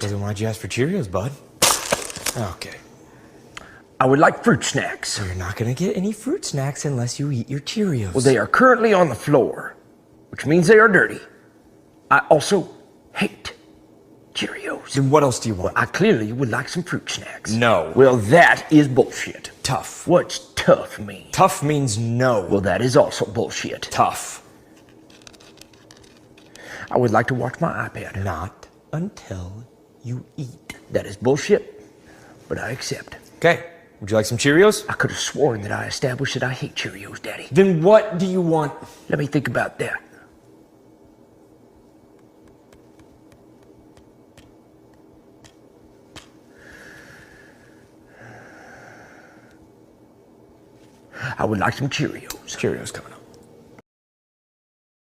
Well, then why'd you ask for Cheerios, bud? Okay. I would like fruit snacks. So you're not gonna get any fruit snacks unless you eat your Cheerios. Well, they are currently on the floor, which means they are dirty. I also hate Cheerios. Then what else do you want? Well, I clearly would like some fruit snacks. No. Well, that is bullshit. Tough. What's tough mean? Tough means no. Well, that is also bullshit. Tough. I would like to watch my iPad. Not until you eat. That is bullshit, but I accept. Okay. Would you like some Cheerios? I could have sworn that I established that I hate Cheerios, Daddy. Then what do you want? Let me think about that. I would like some Cheerios. Cheerios coming up.